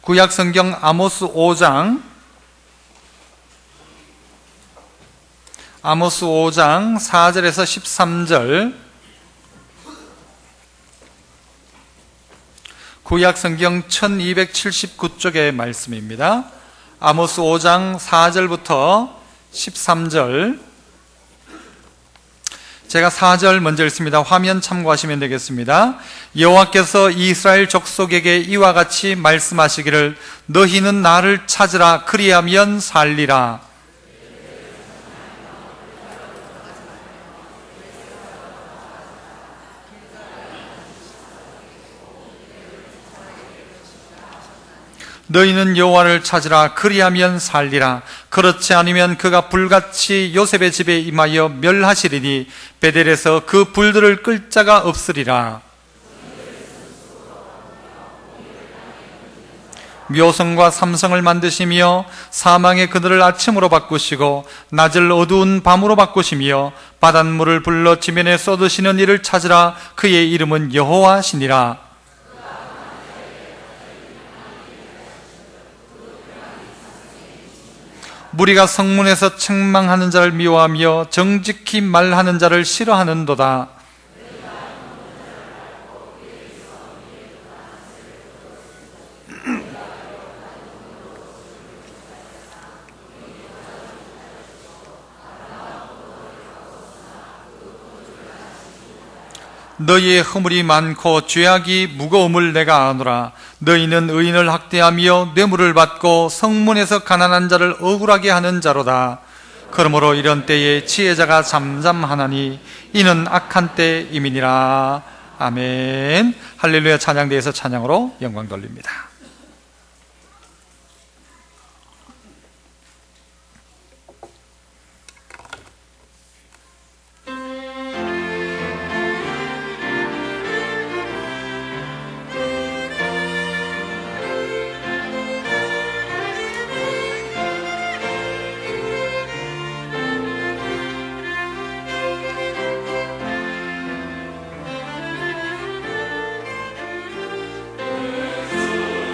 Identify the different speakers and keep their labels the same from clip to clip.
Speaker 1: 구약성경 아모스 5장 4절에서 13절, 구약성경 1279쪽의 말씀입니다. 아모스 5장 4절부터 13절, 제가 4절 먼저 읽습니다. 화면 참고하시면 되겠습니다. 여호와께서 이스라엘 족속에게 이와 같이 말씀하시기를 너희는 나를 찾으라 그리하면 살리라. 너희는 여호와를 찾으라 그리하면 살리라. 그렇지 않으면 그가 불같이 요셉의 집에 임하여 멸하시리니 베델에서 그 불들을 끌 자가 없으리라. 묘성과 삼성을 만드시며 사망의 그늘을 아침으로 바꾸시고 낮을 어두운 밤으로 바꾸시며 바닷물을 불러 지면에 쏟으시는 이를 찾으라. 그의 이름은 여호와시니라. 무리가 성문에서 책망하는 자를 미워하며 정직히 말하는 자를 싫어하는도다. 너희의 허물이 많고 죄악이 무거움을 내가 아노라. 너희는 의인을 학대하며 뇌물을 받고 성문에서 가난한 자를 억울하게 하는 자로다. 그러므로 이런 때에 지혜자가 잠잠하나니 이는 악한 때임이니라. 아멘. 할렐루야. 찬양대에서 찬양으로 영광 돌립니다.
Speaker 2: 예수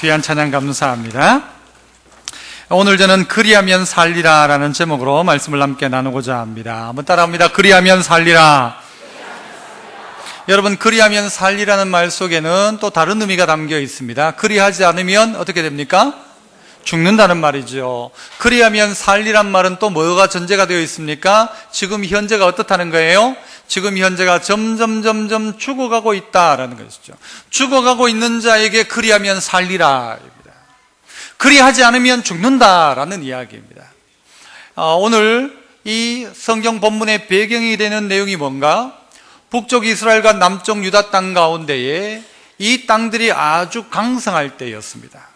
Speaker 1: 귀한 찬양 감사합니다. 오늘 저는 그리하면 살리라 라는 제목으로 말씀을 함께 나누고자 합니다. 한번 따라합니다. 그리하면 살리라. 여러분, 그리하면 살리라는 말 속에는 또 다른 의미가 담겨 있습니다. 그리하지 않으면 어떻게 됩니까? 죽는다는 말이죠. 그리하면 살리란 말은 또 뭐가 전제가 되어 있습니까? 지금 현재가 어떻다는 거예요? 지금 현재가 점점 죽어가고 있다라는 것이죠. 죽어가고 있는 자에게 그리하면 살리라입니다. 그리하지 않으면 죽는다라는 이야기입니다. 오늘 이 성경 본문의 배경이 되는 내용이 뭔가? 북쪽 이스라엘과 남쪽 유다 땅 가운데에 이 땅들이 아주 강성할 때였습니다.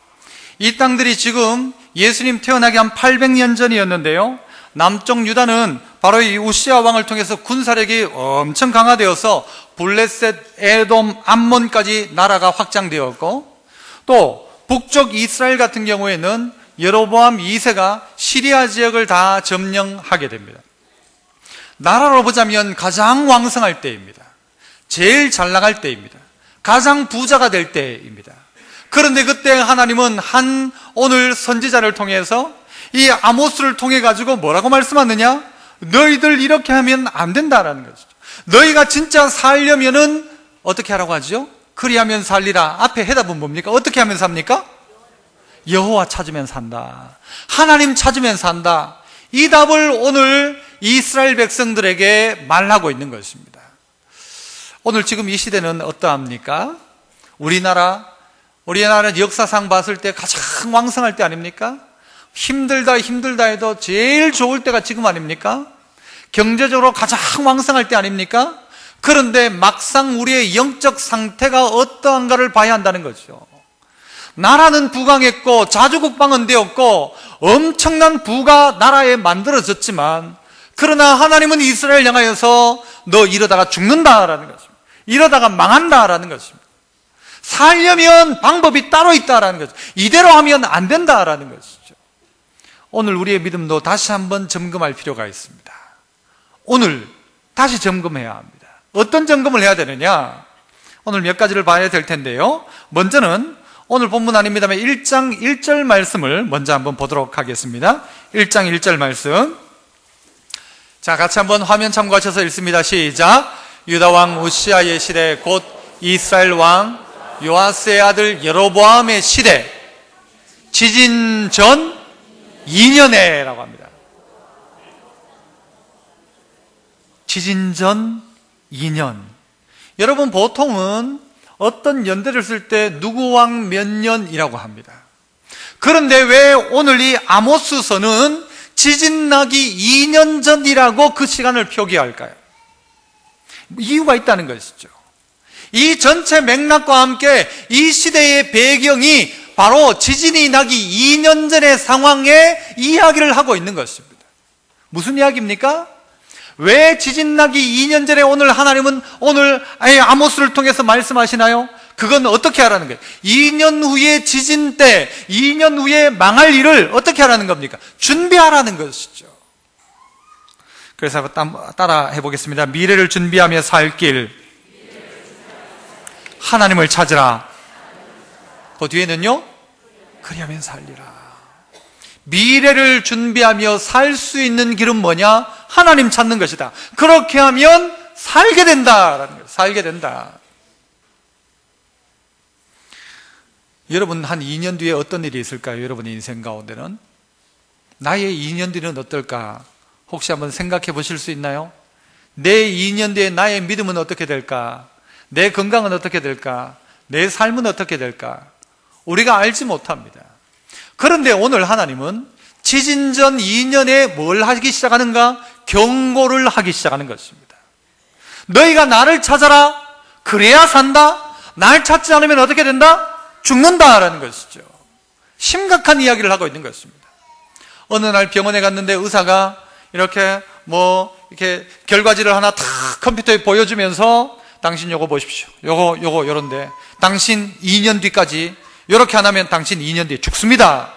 Speaker 1: 이 땅들이 지금 예수님 태어나기 한 800년 전이었는데요, 남쪽 유다는 바로 이 우시아 왕을 통해서 군사력이 엄청 강화되어서 블레셋, 에돔, 암몬까지 나라가 확장되었고, 또 북쪽 이스라엘 같은 경우에는 여로보암 2세가 시리아 지역을 다 점령하게 됩니다. 나라로 보자면 가장 왕성할 때입니다. 제일 잘 나갈 때입니다. 가장 부자가 될 때입니다. 그런데 그때 하나님은 오늘 선지자를 통해서 이 아모스를 통해 가지고 뭐라고 말씀하느냐? 너희들 이렇게 하면 안 된다라는 것이죠. 너희가 진짜 살려면은 어떻게 하라고 하죠? 그리하면 살리라. 앞에 해답은 뭡니까? 어떻게 하면 삽니까? 여호와 찾으면 산다. 하나님 찾으면 산다. 이 답을 오늘 이스라엘 백성들에게 말하고 있는 것입니다. 오늘 지금 이 시대는 어떠합니까? 우리나라는 역사상 봤을 때 가장 왕성할 때 아닙니까? 힘들다 해도 제일 좋을 때가 지금 아닙니까? 경제적으로 가장 왕성할 때 아닙니까? 그런데 막상 우리의 영적 상태가 어떠한가를 봐야 한다는 거죠. 나라는 부강했고 자주국방은 되었고 엄청난 부가 나라에 만들어졌지만, 그러나 하나님은 이스라엘 향하여서 너 이러다가 죽는다라는 것입니다. 이러다가 망한다라는 것입니다. 살려면 방법이 따로 있다라는 거죠. 이대로 하면 안 된다라는 것이죠. 오늘 우리의 믿음도 다시 한번 점검할 필요가 있습니다. 오늘 다시 점검해야 합니다. 어떤 점검을 해야 되느냐? 오늘 몇 가지를 봐야 될 텐데요, 먼저는 오늘 본문 아닙니다만 1장 1절 말씀을 먼저 한번 보도록 하겠습니다. 1장 1절 말씀, 자, 같이 한번 화면 참고하셔서 읽습니다. 시작. 유다 왕 우시아의 시대, 곧 이스라엘 왕 요아스의 아들 여로보암의 시대, 지진 전 2년에 라고 합니다. 지진 전 2년. 여러분, 보통은 어떤 연대를 쓸 때 누구 왕 몇 년이라고 합니다. 그런데 왜 오늘 이 아모스서는 지진 나기 2년 전이라고 그 시간을 표기할까요? 이유가 있다는 것이죠. 이 전체 맥락과 함께 이 시대의 배경이 바로 지진이 나기 2년 전의 상황의 이야기를 하고 있는 것입니다. 무슨 이야기입니까? 왜 지진 나기 2년 전에 오늘 하나님은 오늘 아모스를 통해서 말씀하시나요? 그건 어떻게 하라는 거예요? 2년 후에 지진 때, 2년 후에 망할 일을 어떻게 하라는 겁니까? 준비하라는 것이죠. 그래서 따라 해보겠습니다. 미래를 준비하며 살 길, 하나님을 찾으라. 그 뒤에는요, 그리하면 살리라. 미래를 준비하며 살 수 있는 길은 뭐냐? 하나님 찾는 것이다. 그렇게 하면 살게 된다라는 거예요. 살게 된다. 여러분, 한 2년 뒤에 어떤 일이 있을까요? 여러분의 인생 가운데는 나의 2년 뒤는 어떨까? 혹시 한번 생각해 보실 수 있나요? 내 2년 뒤에 나의 믿음은 어떻게 될까? 내 건강은 어떻게 될까? 내 삶은 어떻게 될까? 우리가 알지 못합니다. 그런데 오늘 하나님은 지진 전 2년에 뭘 하기 시작하는가? 경고를 하기 시작하는 것입니다. 너희가 나를 찾아라. 그래야 산다. 날 찾지 않으면 어떻게 된다? 죽는다라는 것이죠. 심각한 이야기를 하고 있는 것입니다. 어느 날 병원에 갔는데 의사가 이렇게 결과지를 하나 탁 컴퓨터에 보여주면서 당신 요거 보십시오. 요거 요런데 당신 2년 뒤까지 요렇게 안 하면 당신 2년 뒤에 죽습니다.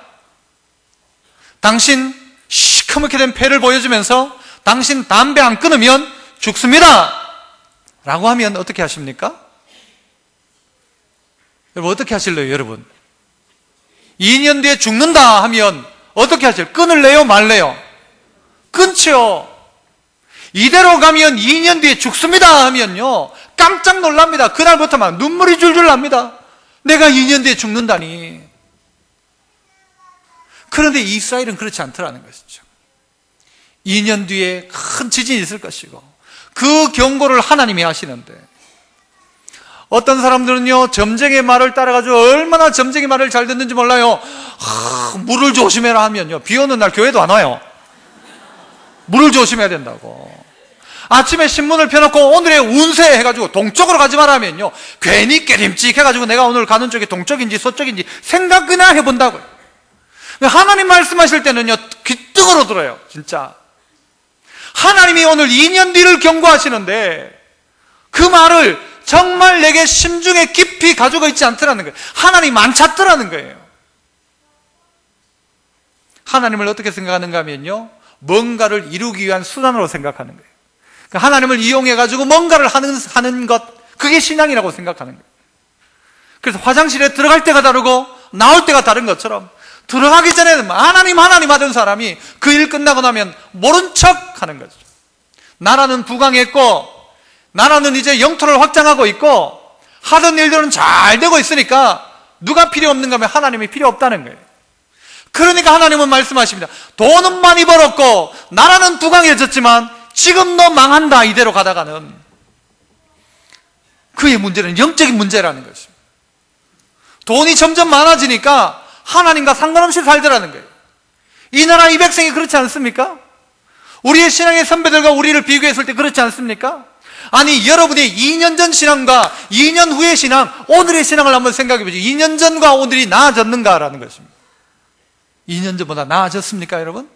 Speaker 1: 당신 시커멓게 된 폐를 보여주면서 당신 담배 안 끊으면 죽습니다. 라고 하면 어떻게 하십니까? 여러분, 어떻게 하실래요, 여러분? 2년 뒤에 죽는다 하면 어떻게 하실? 끊을래요? 말래요? 끊죠. 이대로 가면 2년 뒤에 죽습니다 하면요, 깜짝 놀랍니다. 그날부터 막 눈물이 줄줄 납니다. 내가 2년 뒤에 죽는다니. 그런데 이스라엘은 그렇지 않더라는 것이죠. 2년 뒤에 큰 지진이 있을 것이고, 그 경고를 하나님이 하시는데, 어떤 사람들은요, 점쟁이의 말을 따라가지고 얼마나 점쟁이 말을 잘 듣는지 몰라요. 물을 조심해라 하면요, 비 오는 날 교회도 안 와요. 물을 조심해야 된다고. 아침에 신문을 펴놓고 오늘의 운세 해가지고 동쪽으로 가지 마라 하면요, 괜히 깨림칙 해가지고 내가 오늘 가는 쪽이 동쪽인지 서쪽인지 생각이나 해본다고요. 하나님 말씀하실 때는요, 귀뜨거로 들어요. 진짜 하나님이 오늘 2년 뒤를 경고하시는데 그 말을 정말 내게 심중에 깊이 가지고 있지 않더라는 거예요. 하나님 안 찾더라는 거예요. 하나님을 어떻게 생각하는가 하면요, 뭔가를 이루기 위한 수단으로 생각하는 거예요. 그러니까 하나님을 이용해가지고 뭔가를 하는 것, 그게 신앙이라고 생각하는 거예요. 그래서 화장실에 들어갈 때가 다르고 나올 때가 다른 것처럼, 들어가기 전에는 하나님 하던 사람이 그 일 끝나고 나면 모른 척 하는 거죠. 나라는 부강했고, 나라는 이제 영토를 확장하고 있고, 하던 일들은 잘 되고 있으니까 누가 필요 없는가 하면 하나님이 필요 없다는 거예요. 그러니까 하나님은 말씀하십니다. 돈은 많이 벌었고 나라는 부강해졌지만 지금도 망한다. 이대로 가다가는. 그의 문제는 영적인 문제라는 것입니다. 돈이 점점 많아지니까 하나님과 상관없이 살더라는 거예요. 이 나라 이 백성이 그렇지 않습니까? 우리의 신앙의 선배들과 우리를 비교했을 때 그렇지 않습니까? 아니, 여러분의 2년 전 신앙과 2년 후의 신앙, 오늘의 신앙을 한번 생각해 보죠. 2년 전과 오늘이 나아졌는가라는 것입니다. 2년 전보다 나아졌습니까, 여러분?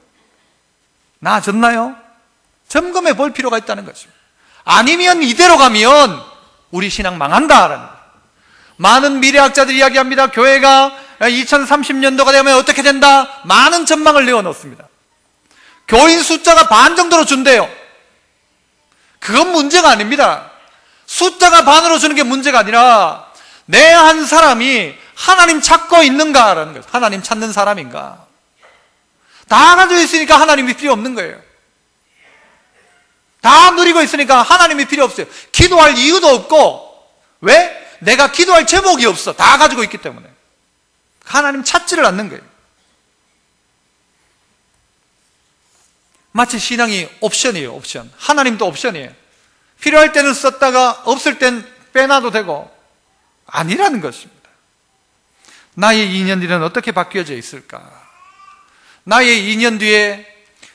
Speaker 1: 나아졌나요? 점검해 볼 필요가 있다는 것입니다. 아니면 이대로 가면 우리 신앙 망한다라는 거예요. 많은 미래학자들이 이야기합니다. 교회가 2030년도가 되면 어떻게 된다? 많은 전망을 내어놓습니다. 교인 숫자가 반 정도로 준대요. 그건 문제가 아닙니다. 숫자가 반으로 주는 게 문제가 아니라 내 한 사람이 하나님 찾고 있는가라는 거예요. 하나님 찾는 사람인가? 다 가지고 있으니까 하나님이 필요 없는 거예요. 다 누리고 있으니까 하나님이 필요 없어요. 기도할 이유도 없고, 왜? 내가 기도할 제목이 없어. 다 가지고 있기 때문에. 하나님 찾지를 않는 거예요. 마치 신앙이 옵션이에요. 옵션. 하나님도 옵션이에요. 필요할 때는 썼다가 없을 땐 빼놔도 되고, 아니라는 것입니다. 나의 2년 뒤는 어떻게 바뀌어져 있을까? 나의 2년 뒤에,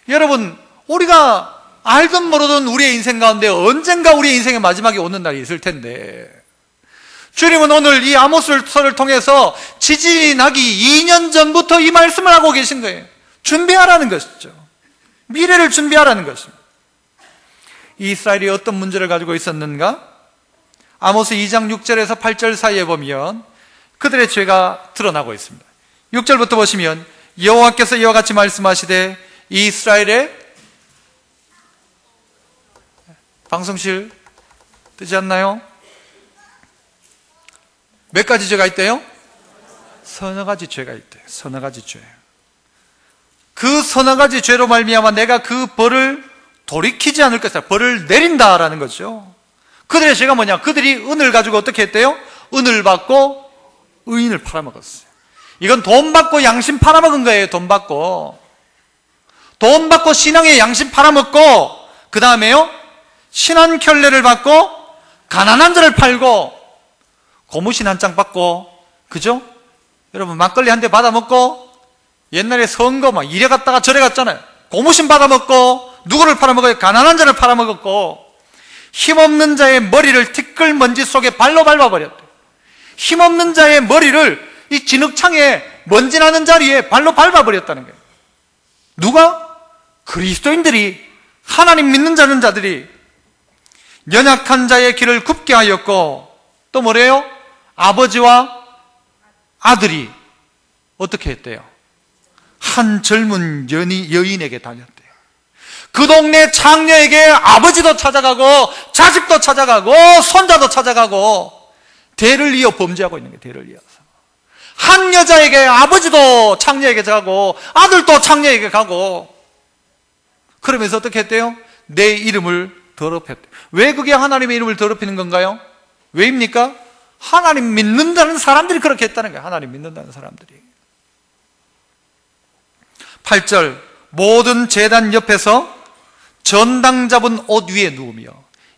Speaker 1: 여러분, 우리가 알든 모르든 우리의 인생 가운데 언젠가 우리의 인생의 마지막에 오는 날이 있을 텐데, 주님은 오늘 이 아모스서를 통해서 지진이 나기 2년 전부터 이 말씀을 하고 계신 거예요. 준비하라는 것이죠. 미래를 준비하라는 것입니다. 이스라엘이 어떤 문제를 가지고 있었는가? 아모스 2장 6절에서 8절 사이에 보면 그들의 죄가 드러나고 있습니다. 6절부터 보시면 여호와께서 이와 같이 말씀하시되, 이스라엘의, 방송실 뜨지 않나요? 몇 가지 죄가 있대요? 서너 가지 죄가 있대요. 서너 가지 죄. 그 서너 가지 죄로 말미암아 내가 그 벌을 돌이키지 않을 것이다. 벌을 내린다라는 거죠. 그들의 죄가 뭐냐? 그들이 은을 가지고 어떻게 했대요? 은을 받고 의인을 팔아먹었어요. 이건 돈 받고 양심 팔아먹은 거예요. 돈 받고 신앙의 양심 팔아먹고, 그 다음에요, 신한 켤레를 받고 가난한 자를 팔고 고무신 한 장 받고, 그죠? 여러분, 막걸리 한 대 받아먹고, 옛날에 선거 막 이래 갔다가 저래 갔잖아요. 고무신 받아먹고 누구를 팔아먹어요? 가난한 자를 팔아먹었고, 힘없는 자의 머리를 티끌먼지 속에 발로 밟아버렸대요. 힘없는 자의 머리를 이 진흙창에 먼지 나는 자리에 발로 밟아버렸다는 거예요. 누가? 그리스도인들이, 하나님 믿는 자들이 연약한 자의 길을 굽게 하였고, 또 뭐래요? 아버지와 아들이 어떻게 했대요? 한 젊은 여인에게 다녔대요. 그 동네 장녀에게 아버지도 찾아가고 자식도 찾아가고 손자도 찾아가고 대를 이어 범죄하고 있는 게, 대를 이어서 한 여자에게 아버지도 창녀에게 가고 아들도 창녀에게 가고, 그러면서 어떻게 했대요? 내 이름을 더럽혔대요. 왜 그게 하나님의 이름을 더럽히는 건가요? 왜입니까? 하나님 믿는다는 사람들이 그렇게 했다는 거예요. 하나님 믿는다는 사람들이. 8절, 모든 제단 옆에서 전당 잡은 옷 위에 누우며.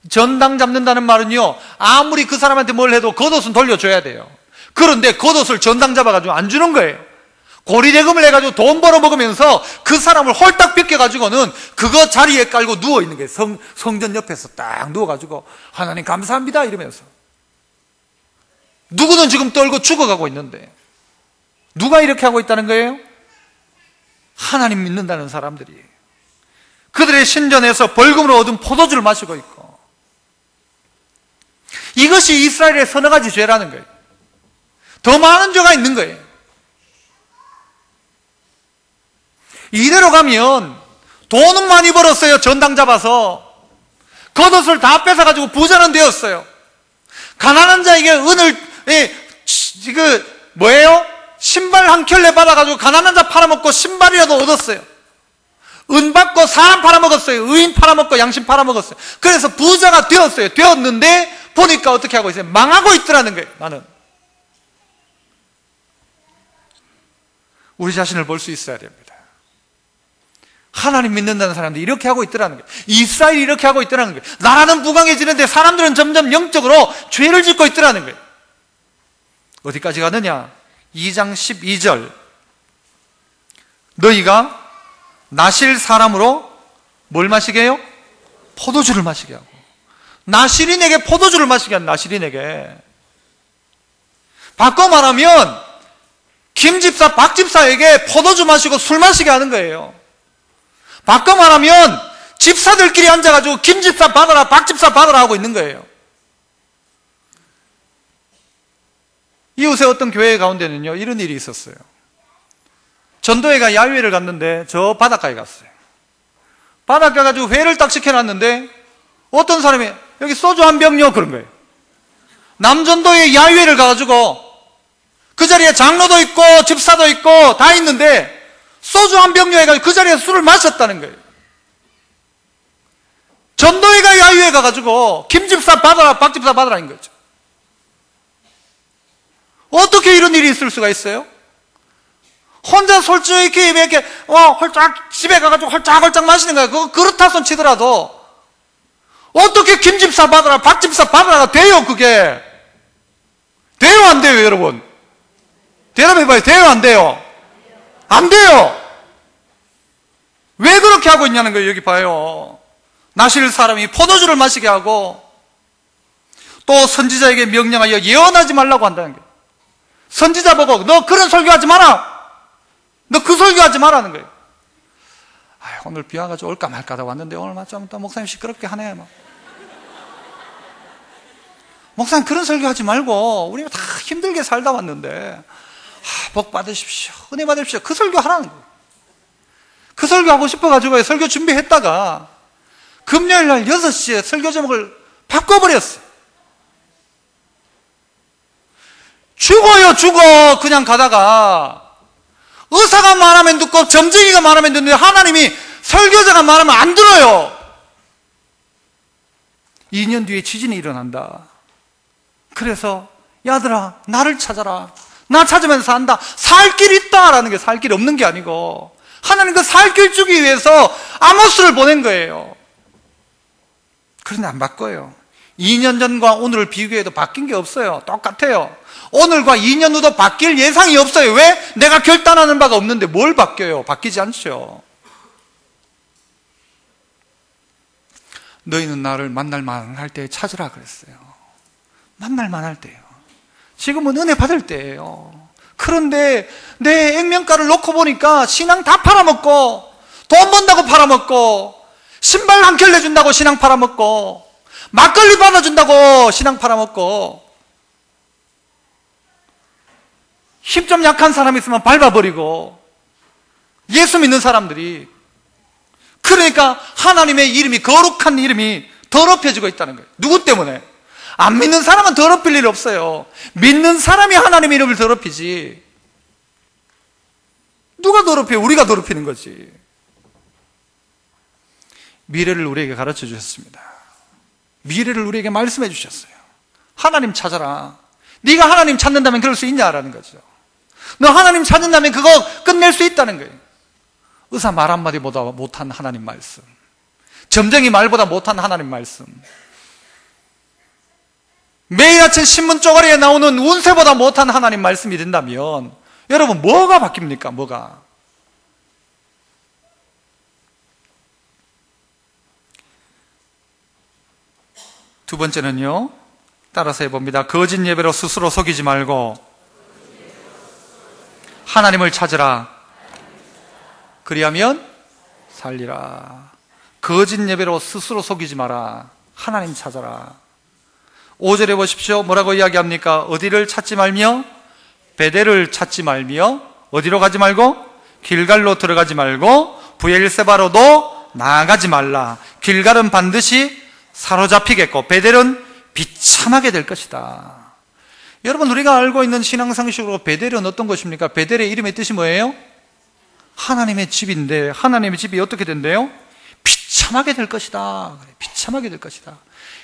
Speaker 1: 전당 잡는다는 말은요, 아무리 그 사람한테 뭘 해도 겉옷은 돌려줘야 돼요. 그런데 겉옷을 전당 잡아가지고 안 주는 거예요. 고리대금을 해가지고 돈 벌어 먹으면서 그 사람을 홀딱 뺏겨가지고는 그거 자리에 깔고 누워있는 거예요. 성전 옆에서 딱 누워가지고 하나님 감사합니다 이러면서. 누구는 지금 떨고 죽어가고 있는데 누가 이렇게 하고 있다는 거예요? 하나님 믿는다는 사람들이. 그들의 신전에서 벌금으로 얻은 포도주를 마시고 있고, 이것이 이스라엘의 서너 가지 죄라는 거예요. 더 많은 죄가 있는 거예요. 이대로 가면 돈은 많이 벌었어요. 전당 잡아서 겉옷을 다 뺏어가지고 부자는 되었어요. 가난한 자에게 은을 뭐예요? 신발 한 켤레 받아가지고 가난한 자 팔아먹고 신발이라도 얻었어요. 은 받고 사람 팔아먹었어요. 의인 팔아먹고 양심 팔아먹었어요. 그래서 부자가 되었어요. 되었는데 보니까 어떻게 하고 있어요? 망하고 있더라는 거예요. 나는 우리 자신을 볼 수 있어야 됩니다. 하나님 믿는다는 사람들이 이렇게 하고 있더라는 거예요. 이스라엘이 이렇게 하고 있더라는 거예요. 나라는 부강해지는데 사람들은 점점 영적으로 죄를 짓고 있더라는 거예요. 어디까지 가느냐? 2장 12절, 너희가 나실 사람으로 뭘 마시게 해요? 포도주를 마시게 하고. 나실인에게 포도주를 마시게 한 나실인에게. 바꿔 말하면 김집사, 박집사에게 포도주 마시고 술 마시게 하는 거예요. 바꿔 말하면 집사들끼리 앉아가지고 김집사 받아라, 박집사 받아라 하고 있는 거예요. 이웃의 어떤 교회 가운데는요, 이런 일이 있었어요. 전도회가 야유회를 갔는데 저 바닷가에 갔어요. 바닷가 가지고 회를 딱 시켜놨는데 어떤 사람이 여기 소주 한 병요 그런 거예요. 남전도회 야유회를 가가지고 그 자리에 장로도 있고 집사도 있고 다 있는데 소주 한 병요 해가지고 그 자리에 술을 마셨다는 거예요. 전도회가 야유회 가가지고 김집사 받아라, 박집사 받아라인 거죠. 어떻게 이런 일이 있을 수가 있어요? 혼자 솔직히 이렇게 홀짝 집에 가가지고 홀짝홀짝 마시는 거야. 그거 그렇다 손 치더라도 어떻게 김집사 받아라, 박집사 받아라가 돼요? 그게 돼요, 안 돼요, 여러분? 대답해봐요. 돼요, 안 돼요? 안 돼요. 왜 그렇게 하고 있냐는 거예요. 여기 봐요. 나실 사람이 포도주를 마시게 하고 또 선지자에게 명령하여 예언하지 말라고 한다는 거예요. 선지자 보고 너 그런 설교하지 마라, 너 그 설교하지 마라는 거예요. 오늘 비 와가지고 올까 말까 하다 왔는데 오늘 좀 또 목사님 시끄럽게 하네. 목사님 그런 설교하지 말고 우리가 다 힘들게 살다 왔는데 복 받으십시오, 은혜 받으십시오, 그 설교 하라는 거예요. 그 설교 하고 싶어가지고 설교 준비했다가 금요일날 6시에 설교 제목을 바꿔버렸어요. 죽어요, 죽어. 그냥 가다가 의사가 말하면 듣고 점쟁이가 말하면 듣는데 하나님이 설교자가 말하면 안 들어요. 2년 뒤에 지진이 일어난다. 그래서 야들아 나를 찾아라, 나 찾으면서 산다. 살 길 있다라는 게 살 길 없는 게 아니고 하나님 그 살 길 주기 위해서 아모스를 보낸 거예요. 그런데 안 바꿔요. 2년 전과 오늘을 비교해도 바뀐 게 없어요. 똑같아요. 오늘과 2년 후도 바뀔 예상이 없어요. 왜? 내가 결단하는 바가 없는데 뭘 바뀌어요? 바뀌지 않죠. 너희는 나를 만날 만할 때 찾으라 그랬어요. 만날 만할 때요. 지금은 은혜 받을 때예요. 그런데 내 액면가를 놓고 보니까 신앙 다 팔아먹고, 돈 번다고 팔아먹고, 신발 한 켤레 준다고 신앙 팔아먹고, 막걸리 받아준다고 신앙 팔아먹고, 힘 좀 약한 사람 있으면 밟아버리고, 예수 믿는 사람들이. 그러니까 하나님의 이름이, 거룩한 이름이 더럽혀지고 있다는 거예요. 누구 때문에? 안 믿는 사람은 더럽힐 일 없어요. 믿는 사람이 하나님의 이름을 더럽히지. 누가 더럽혀요? 우리가 더럽히는 거지. 미래를 우리에게 가르쳐 주셨습니다. 미래를 우리에게 말씀해 주셨어요. 하나님 찾아라. 네가 하나님 찾는다면 그럴 수 있냐라는 거죠. 너 하나님 찾는다면 그거 끝낼 수 있다는 거예요. 의사 말 한마디보다 못한 하나님 말씀, 점쟁이 말보다 못한 하나님 말씀, 매일 아침 신문 쪼가리에 나오는 운세보다 못한 하나님 말씀이 된다면 여러분 뭐가 바뀝니까? 뭐가? 두 번째는요, 따라서 해봅니다. 거짓 예배로 스스로 속이지 말고 하나님을 찾으라. 그리하면 살리라. 거짓 예배로 스스로 속이지 마라. 하나님 찾아라. 5절에 보십시오. 뭐라고 이야기합니까? 어디를 찾지 말며? 베델을 찾지 말며. 어디로 가지 말고? 길갈로 들어가지 말고 브엘세바로도 나아가지 말라. 길갈은 반드시 사로잡히겠고 베델은 비참하게 될 것이다. 여러분, 우리가 알고 있는 신앙상식으로 베델은 어떤 것입니까? 베델의 이름의 뜻이 뭐예요? 하나님의 집인데, 하나님의 집이 어떻게 된대요? 비참하게 될 것이다. 비참하게 될 것이다.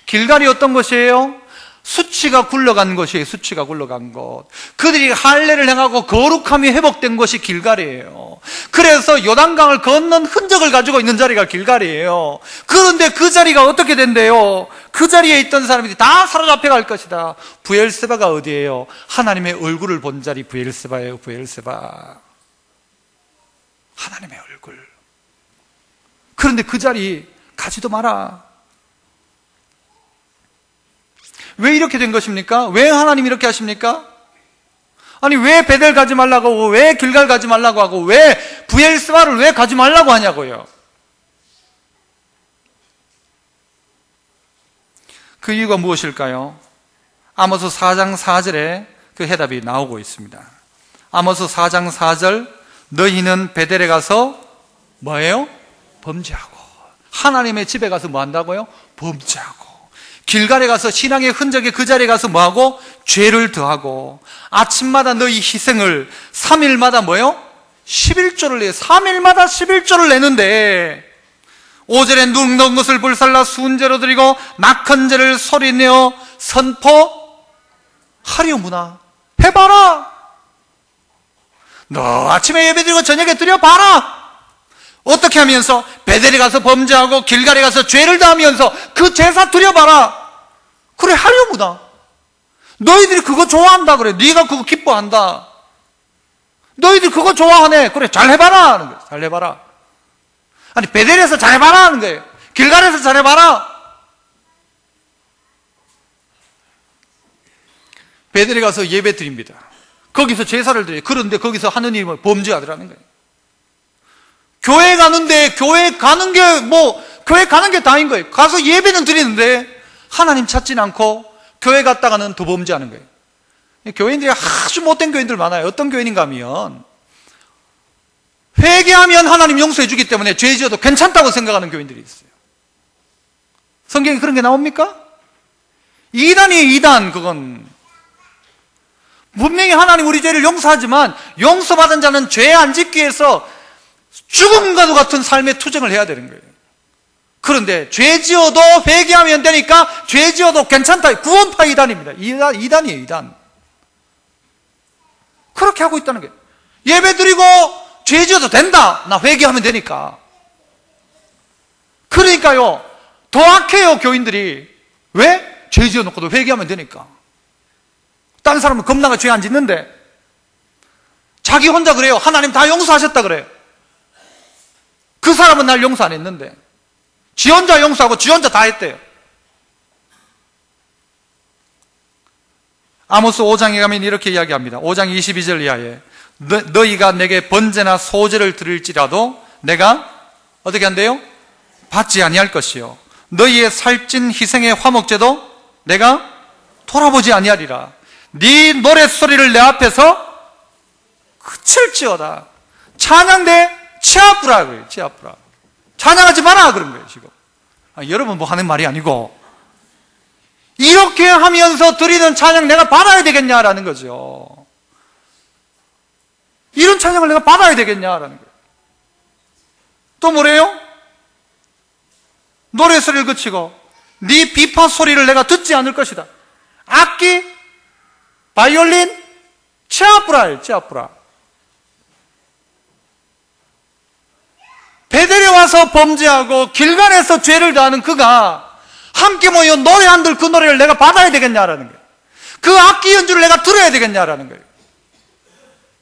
Speaker 1: 길갈이 어떤 것이에요? 수치가 굴러간 것이에요. 수치가 굴러간 것. 그들이 할례를 행하고 거룩함이 회복된 것이 길갈이에요. 그래서 요단강을 건넌 흔적을 가지고 있는 자리가 길갈이에요. 그런데 그 자리가 어떻게 된대요? 그 자리에 있던 사람들이 다 사로잡혀 갈 것이다. 브엘세바가 어디예요? 하나님의 얼굴을 본 자리 브엘세바예요. 브엘세바. 하나님의 얼굴. 그런데 그 자리 가지도 마라. 왜 이렇게 된 것입니까? 왜 하나님 이렇게 하십니까? 아니, 왜 베델 가지 말라고 하고, 왜 길갈 가지 말라고 하고, 왜 브엘세바를 왜 가지 말라고 하냐고요? 그 이유가 무엇일까요? 아모스 4장 4절에 그 해답이 나오고 있습니다. 아모스 4장 4절, 너희는 베델에 가서 뭐예요? 범죄하고. 하나님의 집에 가서 뭐 한다고요? 범죄하고. 길갈에 가서 신앙의 흔적에 그 자리에 가서 뭐하고? 죄를 더하고. 아침마다 너희 희생을 3일마다 뭐요? 11조를 내요. 3일마다 11조를 내는데 5절에 눈 넣은 것을 불살라 순제로 드리고 낙헌제를 소리내어 선포하려무나. 해봐라. 너 아침에 예배드리고 저녁에 드려봐라. 어떻게 하면서? 베델에 가서 범죄하고 길갈에 가서 죄를 다하면서 그 제사 드려봐라. 그래, 하려무다. 너희들이 그거 좋아한다 그래. 네가 그거 기뻐한다. 너희들 그거 좋아하네. 그래, 잘 해봐라 하는 거예요. 잘 해봐라. 아니, 베델에서 잘 해봐라 하는 거예요. 길갈에서 잘 해봐라. 베델에 가서 예배 드립니다. 거기서 제사를 드려요. 그런데 거기서 하는 일이 범죄하더라는 거예요. 교회 가는데, 교회 가는 게 다인 거예요. 가서 예배는 드리는데, 하나님 찾지는 않고, 교회 갔다가는 더 범죄하는 거예요. 교인들이 아주 못된 교인들 많아요. 어떤 교인인가 하면, 회개하면 하나님 용서해 주기 때문에 죄 지어도 괜찮다고 생각하는 교인들이 있어요. 성경에 그런 게 나옵니까? 이단이에요, 이단, 그건. 분명히 하나님 우리 죄를 용서하지만, 용서받은 자는 죄 안 짓기 위해서 죽음과도 같은 삶의 투쟁을 해야 되는 거예요. 그런데 죄 지어도 회개하면 되니까 죄 지어도 괜찮다. 구원파 이단입니다. 이단이에요, 이단. 그렇게 하고 있다는 거예요. 예배 드리고 죄 지어도 된다. 나 회개하면 되니까. 그러니까요, 더 악해요, 교인들이. 왜? 죄 지어놓고도 회개하면 되니까. 다른 사람은 겁나가 죄 안 짓는데 자기 혼자 그래요. 하나님 다 용서하셨다 그래요. 그 사람은 날 용서 안 했는데 지 혼자 용서하고 지 혼자 다 했대요. 아모스 5장에 가면 이렇게 이야기합니다. 5장 22절 이하에 너희가 내게 번제나 소제를 드릴지라도 내가 어떻게 한대요? 받지 아니할 것이요 너희의 살찐 희생의 화목제도 내가 돌아보지 아니하리라. 네 노랫소리를 내 앞에서 그칠지어다. 찬양대 치아프라 그래요. 치아프라. 찬양하지 마라 그런 거예요, 지금. 여러분 뭐 하는 말이 아니고 이렇게 하면서 드리는 찬양 내가 받아야 되겠냐라는 거죠. 이런 찬양을 내가 받아야 되겠냐라는 거예요. 또 뭐래요? 노래소리를 그치고 네 비파 소리를 내가 듣지 않을 것이다. 악기, 바이올린, 치아프라. 베델에 와서 범죄하고 길간에서 죄를 다하는 그가 함께 모여 노래한들 그 노래를 내가 받아야 되겠냐라는 거예요. 그 악기 연주를 내가 들어야 되겠냐라는 거예요.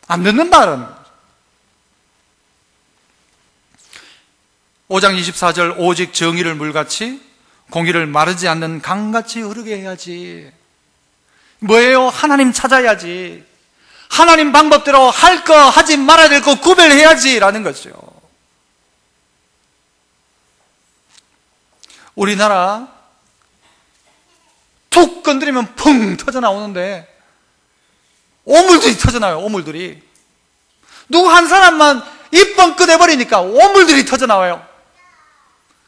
Speaker 1: 안 듣는다라는 거예요. 5장 24절 오직 정의를 물같이 공의를 마르지 않는 강같이 흐르게 해야지. 뭐예요? 하나님 찾아야지. 하나님 방법대로 할 거 하지 말아야 될 거 구별해야지 라는 거죠. 우리나라 툭 건드리면 펑 터져나오는데 오물들이 터져나와요. 오물들이. 누구 한 사람만 입번 꺼내버리니까 오물들이 터져나와요.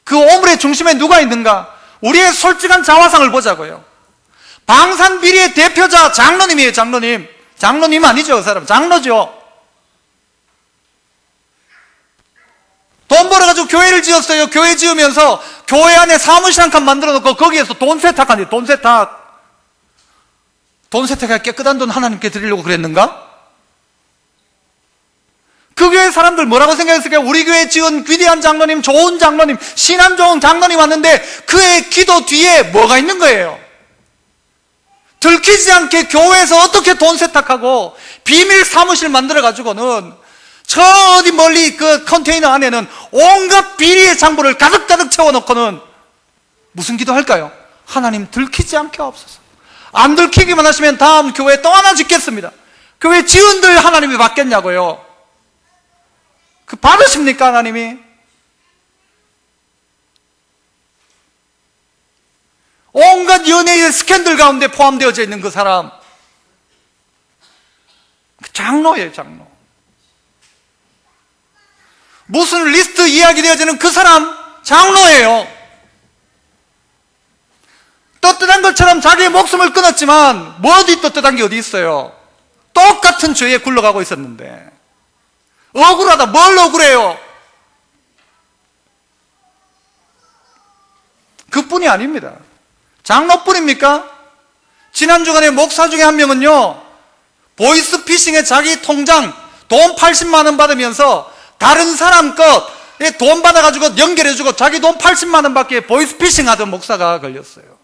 Speaker 1: 그 오물의 중심에 누가 있는가? 우리의 솔직한 자화상을 보자고요. 방산비리의 대표자 장로님이에요. 장로님. 장로님 아니죠, 그 사람. 장로죠. 돈 벌어가지고 교회를 지었어요. 교회 지으면서 교회 안에 사무실 한 칸 만들어 놓고 거기에서 돈 세탁하는데, 돈 세탁. 돈 세탁해 깨끗한 돈 하나님께 드리려고 그랬는가? 그 교회 사람들 뭐라고 생각했을까요? 우리 교회 지은 위대한 장로님, 좋은 장로님, 신앙 좋은 장로님 왔는데 그의 기도 뒤에 뭐가 있는 거예요? 들키지 않게 교회에서 어떻게 돈 세탁하고 비밀 사무실 만들어가지고는 저 어디 멀리 그 컨테이너 안에는 온갖 비리의 장부를 가득가득 채워놓고는 무슨 기도할까요? 하나님 들키지 않게 하옵소서. 안 들키기만 하시면 다음 교회 또 하나 짓겠습니다. 교회 지은들 하나님이 받겠냐고요. 그 받으십니까 하나님이? 온갖 연예의 스캔들 가운데 포함되어져 있는 그 사람, 장로예요. 장로. 무슨 리스트 이야기되어지는 그 사람 장로예요. 떳떳한 것처럼 자기의 목숨을 끊었지만 뭐 어디 떳떳한 게 어디 있어요? 똑같은 죄에 굴러가고 있었는데 억울하다. 뭘 억울해요? 그뿐이 아닙니다. 장로뿐입니까? 지난 주간에 목사 중에 한 명은요, 보이스피싱에 자기 통장 돈 80만 원 받으면서 다른 사람 것에 돈 받아가지고 연결해주고 자기 돈 80만 원 받게 보이스피싱 하던 목사가 걸렸어요.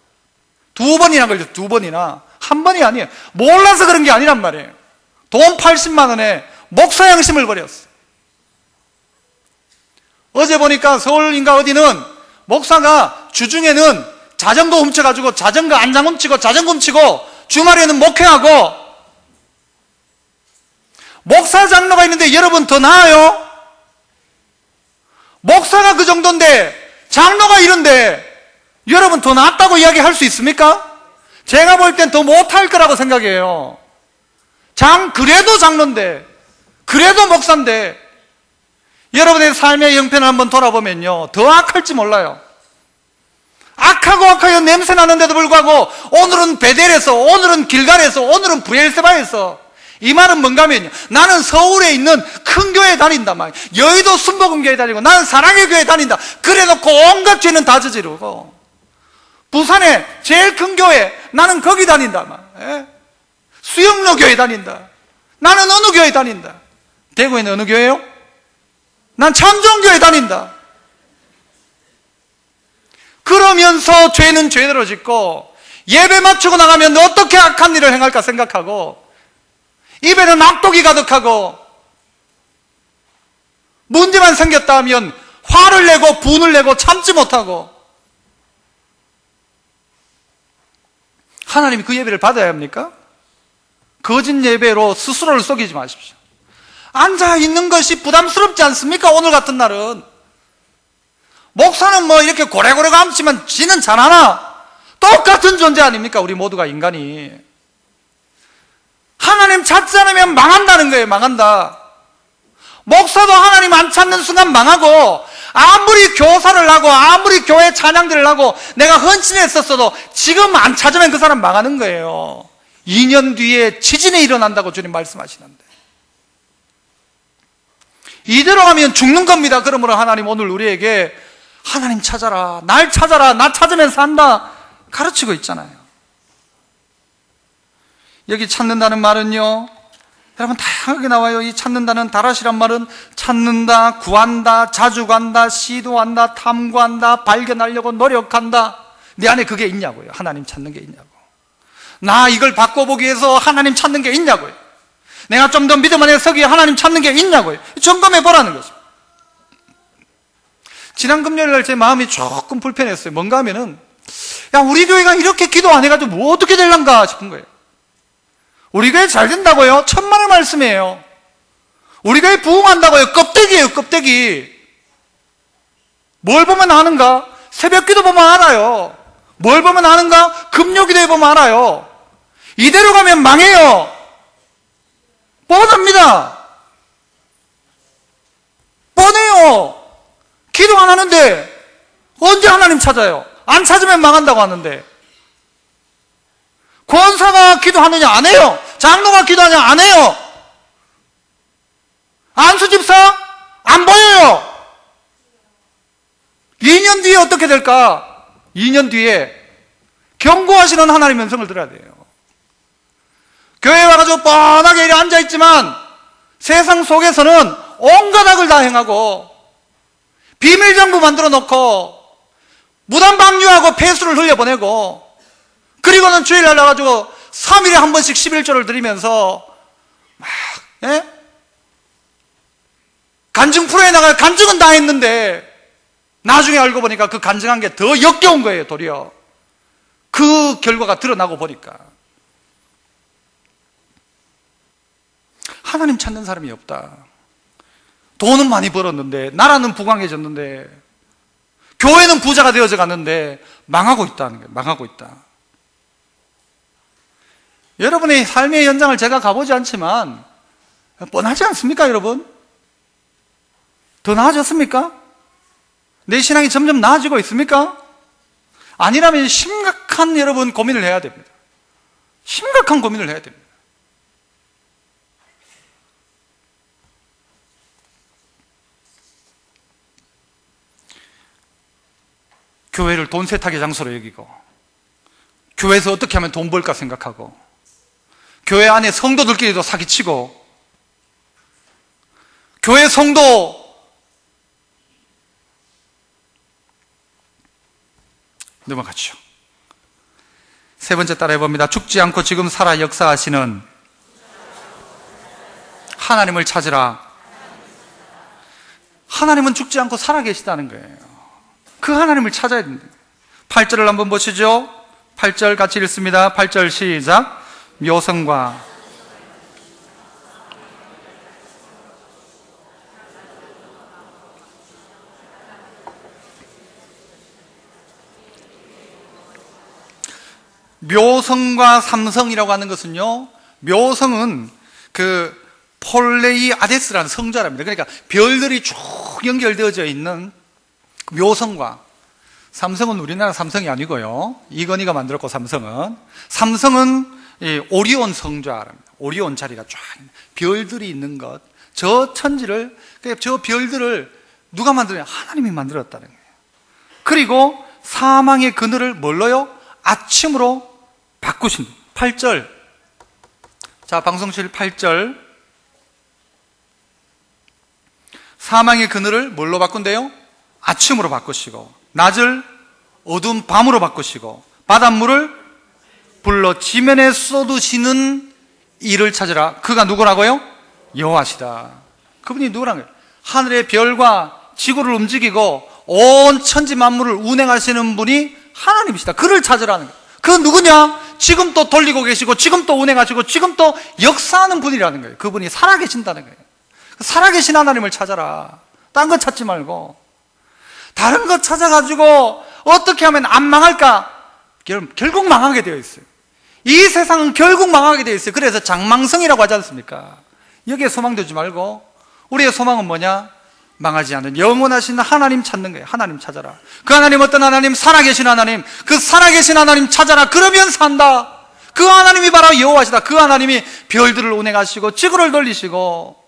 Speaker 1: 2번이나 걸렸어요. 2번이나. 한 번이 아니에요. 몰라서 그런 게 아니란 말이에요. 돈 80만 원에 목사 양심을 버렸어요. 어제 보니까 서울인가 어디는 목사가 주중에는 자전거 훔쳐가지고 자전거 안장 훔치고 자전거 훔치고 주말에는 목회하고, 목사 장로가 있는데 여러분 더 나아요? 목사가 그 정도인데 장로가 이런데 여러분 더 낫다고 이야기할 수 있습니까? 제가 볼 땐 더 못할 거라고 생각해요. 그래도 장로인데, 그래도 목사인데, 여러분의 삶의 형편을 한번 돌아보면요, 더 악할지 몰라요. 악하고 악하여 냄새 나는데도 불구하고 오늘은 베델에서, 오늘은 길갈에서, 오늘은 브엘세바에서. 이 말은 뭔가 하면요, 나는 서울에 있는 큰 교회에 다닌다 막, 여의도 순복음교회 다니고 나는 사랑의 교회에 다닌다. 그래놓고 온갖 죄는 다 저지르고, 부산에 제일 큰 교회 나는 거기 다닌다 막, 수영로 교회 다닌다. 나는 어느 교회 다닌다. 대구에는 어느 교회요? 난 참정교회 다닌다. 그러면서 죄는 죄대로 짓고 예배 마치고 나가면 어떻게 악한 일을 행할까 생각하고, 입에는 악독이 가득하고, 문제만 생겼다 하면 화를 내고 분을 내고 참지 못하고. 하나님이 그 예배를 받아야 합니까? 거짓 예배로 스스로를 속이지 마십시오. 앉아있는 것이 부담스럽지 않습니까? 오늘 같은 날은. 목사는 뭐 이렇게 고래고래 감지만 지는 잘하나? 똑같은 존재 아닙니까? 우리 모두가 인간이. 하나님 찾지 않으면 망한다는 거예요. 망한다. 목사도 하나님 안 찾는 순간 망하고, 아무리 교사를 하고 아무리 교회 찬양들을 하고 내가 헌신했었어도 지금 안 찾으면 그 사람 망하는 거예요. 2년 뒤에 지진이 일어난다고 주님 말씀하시는데, 이대로 가면 죽는 겁니다. 그러므로 하나님 오늘 우리에게 하나님 찾아라, 날 찾아라, 나 찾으면 산다 가르치고 있잖아요. 여기 찾는다는 말은요, 여러분 다양하게 나와요. 이 찾는다는 다랏이란 말은 찾는다, 구한다, 자주 간다, 시도한다, 탐구한다, 발견하려고 노력한다. 내 안에 그게 있냐고요. 하나님 찾는 게 있냐고. 나 이걸 바꿔보기 위해서 하나님 찾는 게 있냐고요. 내가 좀 더 믿음 안에 서기에 하나님 찾는 게 있냐고요. 점검해 보라는 거죠. 지난 금요일 날 제 마음이 조금 불편했어요. 뭔가 하면은, 야, 우리 교회가 이렇게 기도 안 해가지고 뭐 어떻게 될란가 싶은 거예요. 우리 교회 잘 된다고요? 천만의 말씀이에요. 우리 교회 부흥한다고요? 껍데기예요, 껍데기. 뭘 보면 아는가? 새벽 기도 보면 알아요. 뭘 보면 아는가? 금요 기도에 보면 알아요. 이대로 가면 망해요. 뻔합니다. 뻔해요. 기도 안 하는데 언제 하나님 찾아요? 안 찾으면 망한다고 하는데. 권사가 기도하느냐? 안 해요. 장로가 기도하느냐? 안 해요. 안수집사? 안 보여요. 2년 뒤에 어떻게 될까? 2년 뒤에 경고하시는 하나님의 음성을 들어야 돼요. 교회에 와가지고 뻔하게 이리 앉아있지만 세상 속에서는 온갖 악을 다 행하고 비밀정부 만들어 놓고 무단 방류하고 폐수를 흘려보내고, 그리고는 주일날 나가지고 3일에 한 번씩 11조를 드리면서 막 간증 프로에 나가 간증은 다 했는데 나중에 알고 보니까 그 간증한 게 더 역겨운 거예요. 도리어 그 결과가 드러나고 보니까 하나님 찾는 사람이 없다. 돈은 많이 벌었는데, 나라는 부강해졌는데, 교회는 부자가 되어져 갔는데 망하고 있다는 거예요. 망하고 있다. 여러분의 삶의 현장을 제가 가보지 않지만 뻔하지 않습니까, 여러분? 더 나아졌습니까? 내 신앙이 점점 나아지고 있습니까? 아니라면 심각한 여러분 고민을 해야 됩니다. 심각한 고민을 해야 됩니다. 교회를 돈 세탁의 장소로 여기고, 교회에서 어떻게 하면 돈 벌까 생각하고, 교회 안에 성도들끼리도 사기치고, 교회 성도 넘어가죠. 세 번째 따라해봅니다. 죽지 않고 지금 살아 역사하시는 하나님을 찾으라. 하나님은 죽지 않고 살아계시다는 거예요. 그 하나님을 찾아야 됩니다. 8절을 한번 보시죠. 8절 같이 읽습니다. 8절 시작. 묘성과 묘성과 삼성이라고 하는 것은요, 묘성은 그 폴레이아데스라는 성자랍니다. 그러니까 별들이 쭉 연결되어져 있는 묘성과, 삼성은 우리나라 삼성이 아니고요, 이건희가 만들었고, 삼성은 오리온 성자랍니다. 오리온 자리가 쫙 별들이 있는 것, 저 천지를, 저 별들을 누가 만들었냐? 하나님이 만들었다는 거예요. 그리고 사망의 그늘을 뭘로요? 아침으로 바꾸신 8절. 자, 방송실 8절. 사망의 그늘을 뭘로 바꾼대요? 아침으로 바꾸시고, 낮을 어두운 밤으로 바꾸시고, 바닷물을 불러 지면에 쏟으시는 이를 찾으라. 그가 누구라고요? 여호와시다. 그분이 누구라는 거예요? 하늘의 별과 지구를 움직이고 온 천지 만물을 운행하시는 분이 하나님이시다. 그를 찾으라는 거예요. 그 누구냐? 지금 또 돌리고 계시고, 지금 또 운행하시고, 지금 또 역사하는 분이라는 거예요. 그분이 살아계신다는 거예요. 살아계신 하나님을 찾아라. 딴 거 찾지 말고. 다른 거 찾아가지고 어떻게 하면 안 망할까? 결국 망하게 되어 있어요. 이 세상은 결국 망하게 되어 있어요. 그래서 장망성이라고 하지 않습니까? 여기에 소망 두지 말고, 우리의 소망은 뭐냐? 망하지 않는 영원하신 하나님 찾는 거예요. 하나님 찾아라. 그 하나님 어떤 하나님? 살아계신 하나님. 그 살아계신 하나님 찾아라. 그러면 산다. 그 하나님이 바로 여호와시다. 그 하나님이 별들을 운행하시고 지구를 돌리시고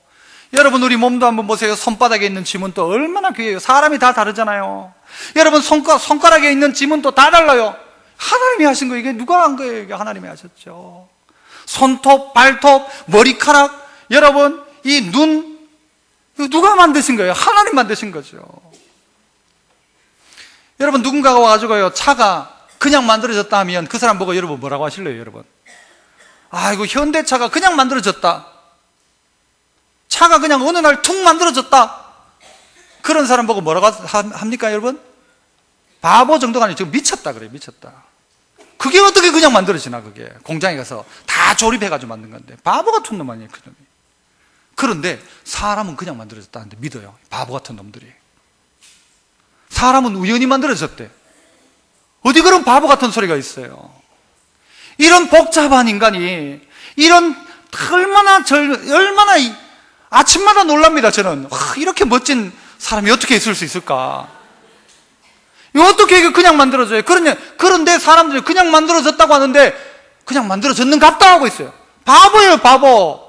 Speaker 1: 여러분 우리 몸도 한번 보세요. 손바닥에 있는 지문도 얼마나 귀해요. 사람이 다 다르잖아요. 여러분 손가락에 있는 지문도 다 달라요. 하나님이 하신 거, 이게 누가 한 거예요? 이게 하나님이 하셨죠. 손톱, 발톱, 머리카락, 여러분 이 눈, 이거 누가 만드신 거예요? 하나님 만드신 거죠. 여러분 누군가가 와가지고요, 차가 그냥 만들어졌다 하면 그 사람 보고 여러분 뭐라고 하실래요? 여러분, 아이고 현대차가 그냥 만들어졌다, 차가 그냥 어느 날 툭 만들어졌다, 그런 사람 보고 뭐라고 합니까? 여러분, 바보 정도가 아니고 지금 미쳤다 그래요. 미쳤다. 그게 어떻게 그냥 만들어지나. 그게 공장에 가서 다 조립해가지고 만든 건데 바보 같은 놈 아니에요, 그놈이. 그런데 사람은 그냥 만들어졌다는데 믿어요, 바보 같은 놈들이. 사람은 우연히 만들어졌대. 어디 그런 바보 같은 소리가 있어요. 이런 복잡한 인간이, 이런 얼마나 아침마다 놀랍니다. 저는 이렇게 멋진 사람이 어떻게 있을 수 있을까. 이거 어떻게 이게 그냥 만들어져요? 그런데 사람들이 그냥 만들어졌다고 하는데 그냥 만들어졌는 같다 하고 있어요. 바보예요, 바보.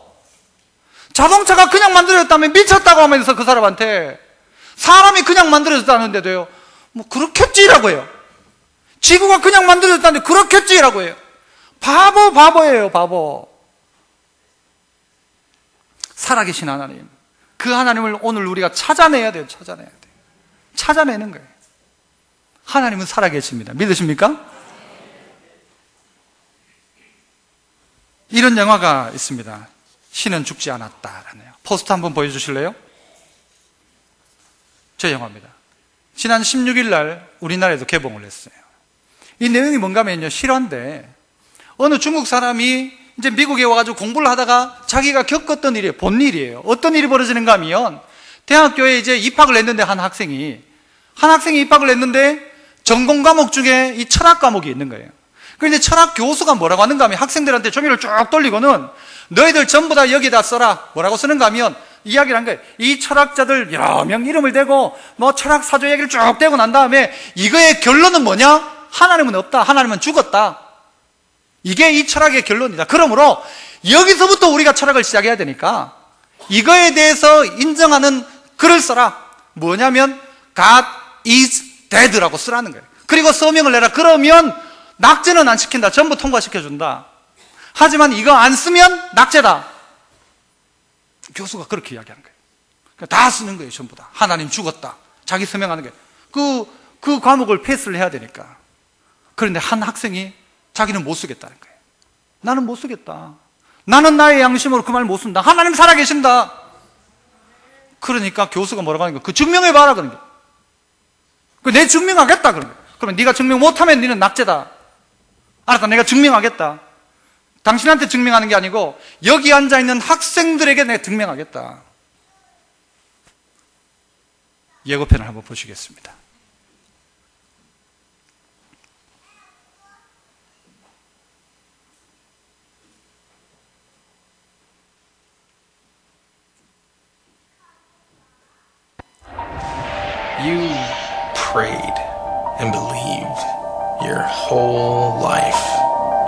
Speaker 1: 자동차가 그냥 만들어졌다면 미쳤다고 하면서 그 사람한테, 사람이 그냥 만들어졌다는데도요, 뭐 그렇겠지라고 해요. 지구가 그냥 만들어졌다는데 그렇겠지라고 해요. 바보예요, 바보. 살아계신 하나님, 그 하나님을 오늘 우리가 찾아내야 돼요. 찾아내는 거예요. 하나님은 살아계십니다. 믿으십니까? 이런 영화가 있습니다. 신은 죽지 않았다라네요. 포스터 한번 보여주실래요? 저 영화입니다. 지난 16일 날 우리나라에도 개봉을 했어요. 이 내용이 뭔가 하면요, 실화인데 어느 중국 사람이 이제 미국에 와가지고 공부를 하다가 자기가 겪었던 일이에요. 본 일이에요. 어떤 일이 벌어지는가 하면, 대학교에 이제 입학을 했는데 한 학생이 입학을 했는데 전공 과목 중에 이 철학 과목이 있는 거예요. 그런데 철학 교수가 뭐라고 하는가 하면 학생들한테 종이를 쭉 돌리고는 너희들 전부 다 여기다 써라. 뭐라고 쓰는가 하면 이야기를 한 거예요. 이 철학자들 여러 명 이름을 대고 뭐 철학 사조 얘기를 쭉 대고 난 다음에 이거의 결론은 뭐냐? 하나님은 없다. 하나님은 죽었다. 이게 이 철학의 결론이다. 그러므로 여기서부터 우리가 철학을 시작해야 되니까 이거에 대해서 인정하는 글을 써라. 뭐냐면 God is dead라고 쓰라는 거예요. 그리고 서명을 내라. 그러면 낙제는 안 시킨다. 전부 통과시켜준다. 하지만 이거 안 쓰면 낙제다. 교수가 그렇게 이야기하는 거예요. 그러니까 다 쓰는 거예요. 전부 다. 하나님 죽었다. 자기 서명하는 거예요. 그 과목을 패스를 해야 되니까. 그런데 한 학생이 자기는 못 쓰겠다는 거예요. 나는 못 쓰겠다. 나는 나의 양심으로 그 말 못 쓴다. 하나님 살아계신다. 그러니까 교수가 뭐라고 하는 거예요? 그 증명해봐라 그런 거예요. 내 증명하겠다 그런 거예요. 그러면 네가 증명 못하면 너는 낙제다. 알았다, 내가 증명하겠다. 당신한테 증명하는 게 아니고 여기 앉아있는 학생들에게 내가 증명하겠다. 예고편을 한번 보시겠습니다.
Speaker 2: You prayed and believed your whole life,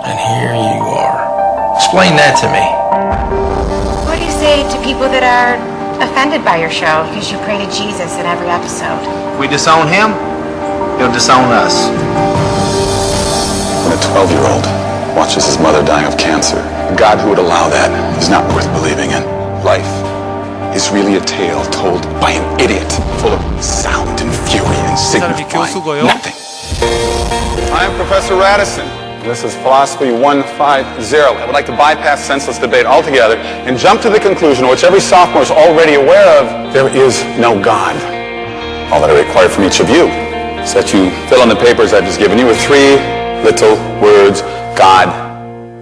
Speaker 2: and here you are. Explain that to me.
Speaker 3: What do you say to people that are offended by your show because you pray to Jesus in every episode?
Speaker 4: If we disown him, he'll disown us.
Speaker 5: When a 12-year-old watches his mother dying of cancer, a God who would allow that is not worth believing in. Life is really a tale told by an idiot, full of sound and fury and signifying nothing.
Speaker 6: I am Professor Radisson. This is Philosophy 150. I would like to bypass senseless debate altogether and jump to the conclusion, which every sophomore is already aware of: there is no God. All that I require from each of you is that you fill in the papers I've just given you with 3 little words: God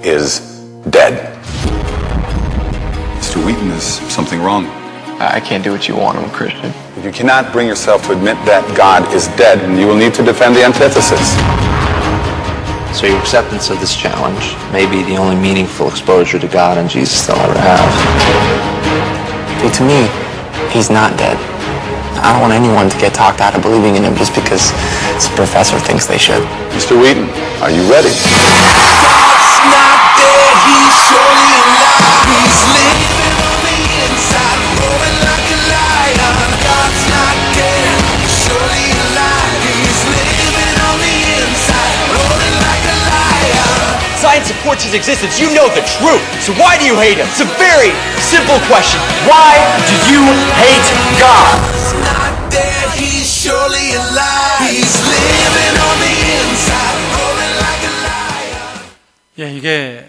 Speaker 6: is dead.
Speaker 5: Mr. Wheaton, is something wrong?
Speaker 4: I can't do what you want. I'm a Christian.
Speaker 6: If you cannot bring yourself to admit that God is dead, then you will need to defend the antithesis.
Speaker 4: So your acceptance of this challenge may be the only meaningful exposure to God and Jesus they'll ever have.
Speaker 7: See, to me, he's not dead. I don't want anyone to get talked out of believing in him just because the professor thinks they should.
Speaker 6: Mr. Wheaton, are you ready?
Speaker 2: God's not dead, he's surely alive. He's living on the inside, rolling
Speaker 8: supports his existence. You know the truth. So why do you hate him? It's a very simple question. Why do you hate God?
Speaker 9: He's not dead, he's surely alive. He's living on the inside, rolling like a lion.
Speaker 1: 예, 이게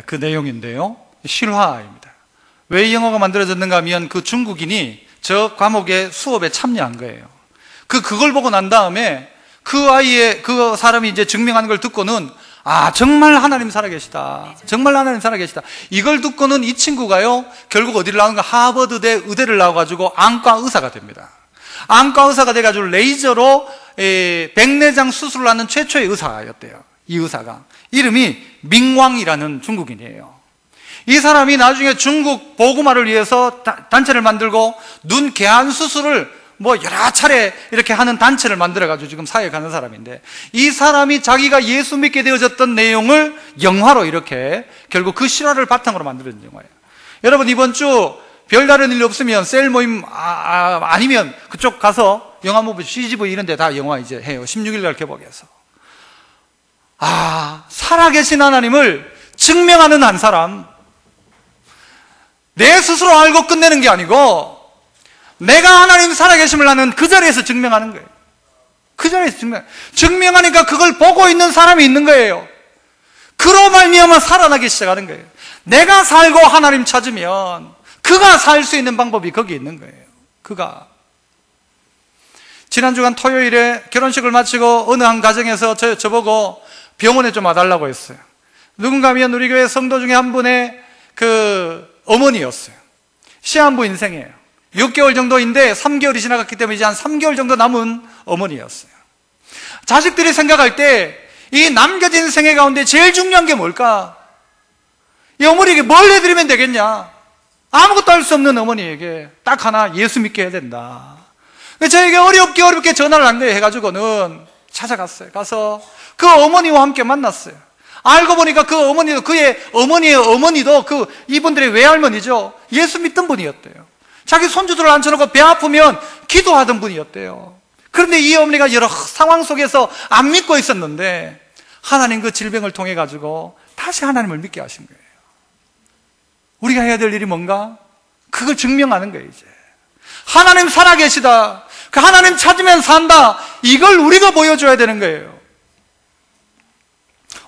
Speaker 1: 그 내용인데요. 실화입니다. 왜 이 영화가 만들어졌는가 하면 그 중국인이 저 과목의 수업에 참여한 거예요. 그걸 보고 난 다음에 그 사람이 이제 증명하는 걸 듣고는 정말 하나님 살아계시다. 정말 하나님 살아계시다. 이걸 듣고는 이 친구가요, 결국 어디를 나오는가? 하버드대 의대를 나와가지고 안과 의사가 됩니다. 안과 의사가 돼가지고 레이저로 백내장 수술을 하는 최초의 의사였대요. 이 의사가. 이름이 민왕이라는 중국인이에요. 이 사람이 나중에 중국 보고마를 위해서 단체를 만들고 눈 개안 수술을 여러 차례 이렇게 하는 단체를 만들어가지고 지금 사회에 가는 사람인데, 이 사람이 자기가 예수 믿게 되어졌던 내용을 영화로 이렇게 결국 그 실화를 바탕으로 만들어진 영화예요. 여러분, 이번 주 별다른 일 없으면 셀 모임 아니면 그쪽 가서 영화 보고 CGV 이런 데 다 영화 이제 해요. 16일 날 개봉해서. 살아계신 하나님을 증명하는 한 사람, 내 스스로 알고 끝내는 게 아니고 내가 하나님 살아계심을 나는 그 자리에서 증명하는 거예요. 그 자리에서 증명하니까 그걸 보고 있는 사람이 있는 거예요. 그로 말미암아 살아나기 시작하는 거예요. 내가 살고 하나님 찾으면 그가 살 수 있는 방법이 거기 있는 거예요. 그가. 지난 주간 토요일에 결혼식을 마치고 어느 한 가정에서 저보고 병원에 좀 와달라고 했어요. 누군가 하면 우리 교회 성도 중에 한 분의 그 어머니였어요. 시한부 인생이에요. 6개월 정도인데 3개월이 지나갔기 때문에 이제 한 3개월 정도 남은 어머니였어요. 자식들이 생각할 때 이 남겨진 생애 가운데 제일 중요한 게 뭘까? 이 어머니에게 뭘 해드리면 되겠냐? 아무것도 할 수 없는 어머니에게 딱 하나, 예수 믿게 해야 된다. 저에게 어렵게 전화를 한 거예요. 해가지고는 찾아갔어요. 가서 그 어머니와 함께 만났어요. 알고 보니까 그 어머니도, 그의 어머니의 어머니도 이분들의 외할머니죠. 예수 믿던 분이었대요. 자기 손주들을 앉혀놓고 배 아프면 기도하던 분이었대요. 그런데 이 어머니가 여러 상황 속에서 안 믿고 있었는데 하나님 그 질병을 통해 가지고 다시 하나님을 믿게 하신 거예요. 우리가 해야 될 일이 뭔가? 그걸 증명하는 거예요. 이제 하나님 살아계시다, 그 하나님 찾으면 산다, 이걸 우리가 보여줘야 되는 거예요.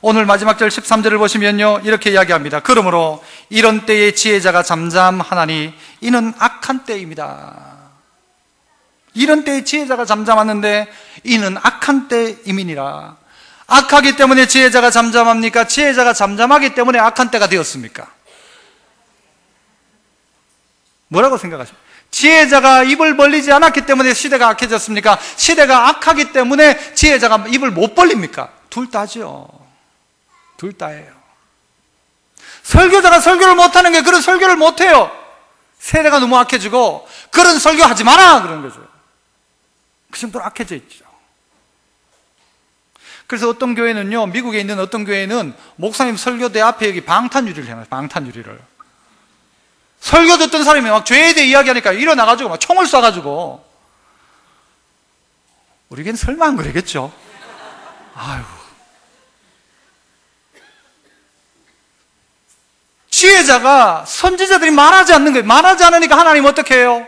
Speaker 1: 오늘 마지막 절 13절을 보시면요, 이렇게 이야기합니다. 그러므로 이런 때에 지혜자가 잠잠하나니 이는 악한 때입니다. 이런 때에 지혜자가 잠잠하는데 이는 악한 때임이니라. 악하기 때문에 지혜자가 잠잠합니까? 지혜자가 잠잠하기 때문에 악한 때가 되었습니까? 뭐라고 생각하십니까? 지혜자가 입을 벌리지 않았기 때문에 시대가 악해졌습니까? 시대가 악하기 때문에 지혜자가 입을 못 벌립니까? 둘 다죠. 둘 다예요. 설교자가 설교를 못하는 게 그런 설교를 못해요. 세대가 너무 악해지고 그런 설교 하지 마라 그런 거죠. 그 정도로 악해져 있죠. 그래서 어떤 교회는요, 미국에 있는 어떤 교회는 목사님 설교대 앞에 여기 방탄유리를 해놔요. 방탄유리를. 설교 듣던 사람이 막 죄에 대해 이야기하니까 일어나가지고 막 총을 쏴가지고, 우리 교회는 설마 안 그러겠죠? 아유. 지혜자가 선지자들이 말하지 않는 거예요. 말하지 않으니까 하나님 어떻게 해요?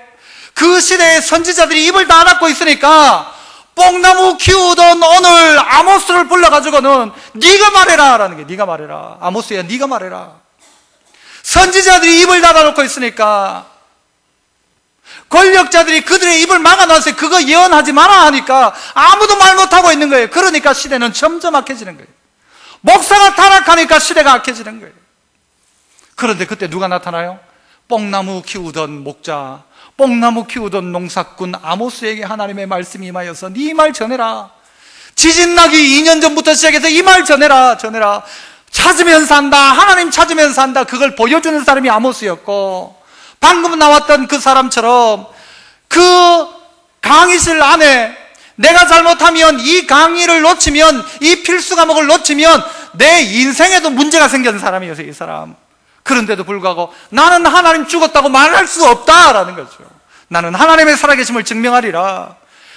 Speaker 1: 그 시대에 선지자들이 입을 다 닫고 있으니까 뽕나무 키우던 오늘 아모스를 불러가지고는 네가 말해라 라는 게, 네가 말해라. 아모스야, 네가 말해라. 선지자들이 입을 닫아놓고 있으니까 권력자들이 그들의 입을 막아놨어요. 그거 예언하지 마라 하니까 아무도 말 못하고 있는 거예요. 그러니까 시대는 점점 악해지는 거예요. 목사가 타락하니까 시대가 악해지는 거예요. 그런데 그때 누가 나타나요? 뽕나무 키우던 목자, 뽕나무 키우던 농사꾼 아모스에게 하나님의 말씀이 임하여서 네 말 전해라. 지진나기 2년 전부터 시작해서 이 말 전해라. 찾으면 산다. 하나님 찾으면 산다. 그걸 보여주는 사람이 아모스였고, 방금 나왔던 그 사람처럼 그 강의실 안에 내가 잘못하면, 이 강의를 놓치면, 이 필수 과목을 놓치면 내 인생에도 문제가 생기는 사람이었어요. 이 사람. 그런데도 불구하고 나는 하나님 죽었다고 말할 수 없다라는 거죠. 나는 하나님의 살아계심을 증명하리라.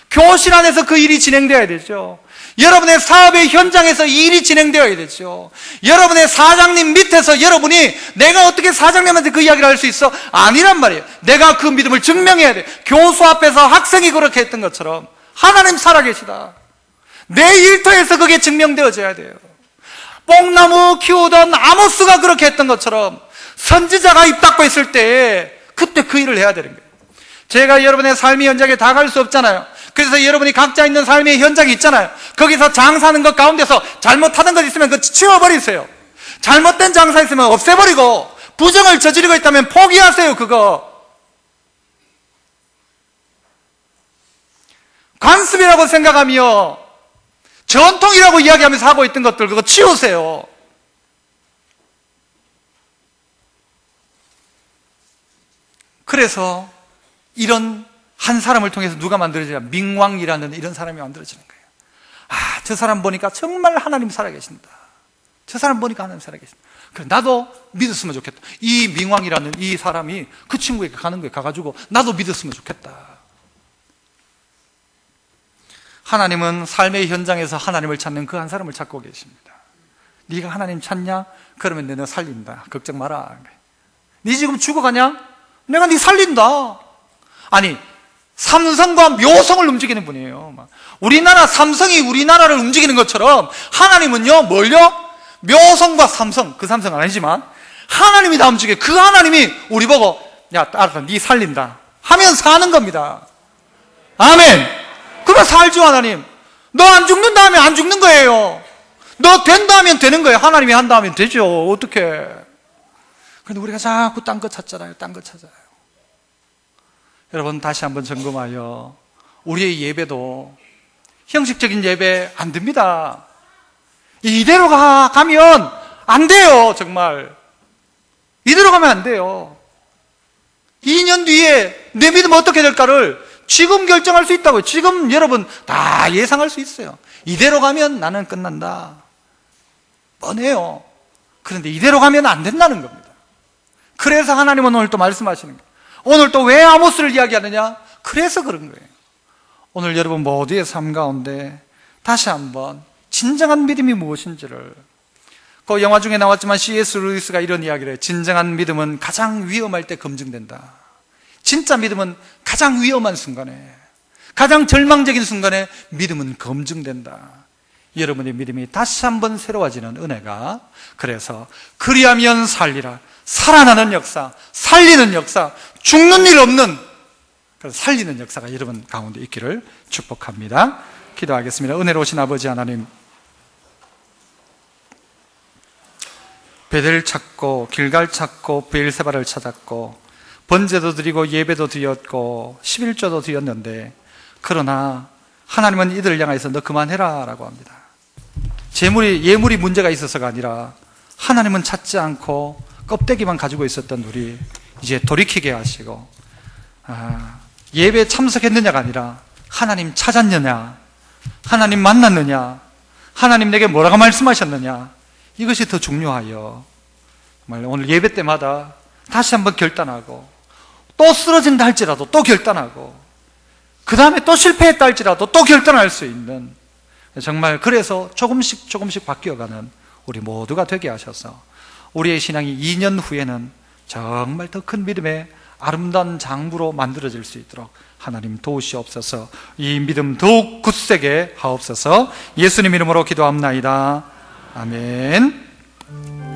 Speaker 1: 교실 안에서 그 일이 진행되어야 되죠. 여러분의 사업의 현장에서 일이 진행되어야 되죠. 여러분의 사장님 밑에서 여러분이 내가 어떻게 사장님한테 그 이야기를 할 수 있어? 아니란 말이에요. 내가 그 믿음을 증명해야 돼. 교수 앞에서 학생이 그렇게 했던 것처럼 하나님 살아계시다. 내 일터에서 그게 증명되어져야 돼요. 뽕나무 키우던 아모스가 그렇게 했던 것처럼 선지자가 입 닫고 있을 때 그때 그 일을 해야 되는 거예요. 제가 여러분의 삶의 현장에 다 갈 수 없잖아요. 그래서 여러분이 각자 있는 삶의 현장이 있잖아요. 거기서 장사하는 것 가운데서 잘못하는 것 있으면 그거 치워버리세요. 잘못된 장사 있으면 없애버리고, 부정을 저지르고 있다면 포기하세요. 그거 관습이라고 생각하며 전통이라고 이야기하면서 하고 있던 것들 그거 치우세요. 그래서 이런 한 사람을 통해서 누가 만들어지냐? 민왕이라는 이런 사람이 만들어지는 거예요. 아, 저 사람 보니까 정말 하나님 살아계신다. 저 사람 보니까 하나님 살아계신다. 그래, 나도 믿었으면 좋겠다. 이 민왕이라는 이 사람이 그 친구에게 가는 거예요. 가가지고 나도 믿었으면 좋겠다. 하나님은 삶의 현장에서 하나님을 찾는 그 한 사람을 찾고 계십니다. 네가 하나님 찾냐? 그러면 너 살린다. 걱정 마라. 네 지금 죽어가냐? 내가 네 살린다. 아니, 삼성과 묘성을 움직이는 분이에요. 우리나라 삼성이 우리나라를 움직이는 것처럼 하나님은요, 뭘요? 묘성과 삼성, 그 삼성은 아니지만 하나님이 다 움직여요. 그 하나님이 우리 보고 야, 알았어, 네 살린다 하면 사는 겁니다. 아멘. 그럼 살죠. 하나님, 너 안 죽는다 하면 안 죽는 거예요. 너 된다 하면 되는 거예요. 하나님이 한다 하면 되죠. 어떻게. 그런데 우리가 자꾸 딴 거 찾잖아요. 딴 거 찾아요. 여러분, 다시 한번 점검하여 우리의 예배도 형식적인 예배 안 됩니다. 이대로 가면 안 돼요. 정말 이대로 가면 안 돼요. 2년 뒤에 내 믿음 어떻게 될까를 지금 결정할 수 있다고요. 지금 여러분 다 예상할 수 있어요. 이대로 가면 나는 끝난다, 뻔해요. 그런데 이대로 가면 안 된다는 겁니다. 그래서 하나님은 오늘 또 말씀하시는 거예요. 오늘 또 왜 아모스를 이야기하느냐? 그래서 그런 거예요. 오늘 여러분 모두의 삶 가운데 다시 한번 진정한 믿음이 무엇인지를, 그 영화 중에 나왔지만 C.S. 루이스가 이런 이야기를 해요. 진정한 믿음은 가장 위험할 때 검증된다. 진짜 믿음은 가장 위험한 순간에, 가장 절망적인 순간에 믿음은 검증된다. 여러분의 믿음이 다시 한번 새로워지는 은혜가, 그래서 그리하면 살리라, 살아나는 역사, 살리는 역사, 죽는 일 없는, 그래서 살리는 역사가 여러분 가운데 있기를 축복합니다. 기도하겠습니다. 은혜로우신 아버지 하나님, 베델 찾고 길갈 찾고 베엘세바를 찾았고 번제도 드리고 예배도 드렸고 11조도 드렸는데, 그러나 하나님은 이들을 향해서 너 그만해라 라고 합니다. 예물이 문제가 있어서가 아니라 하나님은 찾지 않고 껍데기만 가지고 있었던 우리 이제 돌이키게 하시고, 예배에 참석했느냐가 아니라 하나님 찾았느냐, 하나님 만났느냐, 하나님 내게 뭐라고 말씀하셨느냐, 이것이 더 중요하여 정말 오늘 예배 때마다 다시 한번 결단하고, 또 쓰러진다 할지라도 또 결단하고, 그 다음에 또 실패했다 할지라도 또 결단할 수 있는, 정말 그래서 조금씩 바뀌어가는 우리 모두가 되게 하셔서 우리의 신앙이 2년 후에는 정말 더 큰 믿음의 아름다운 장부로 만들어질 수 있도록 하나님 도우시옵소서. 이 믿음 더욱 굳세게 하옵소서. 예수님 이름으로 기도합나이다. 아멘.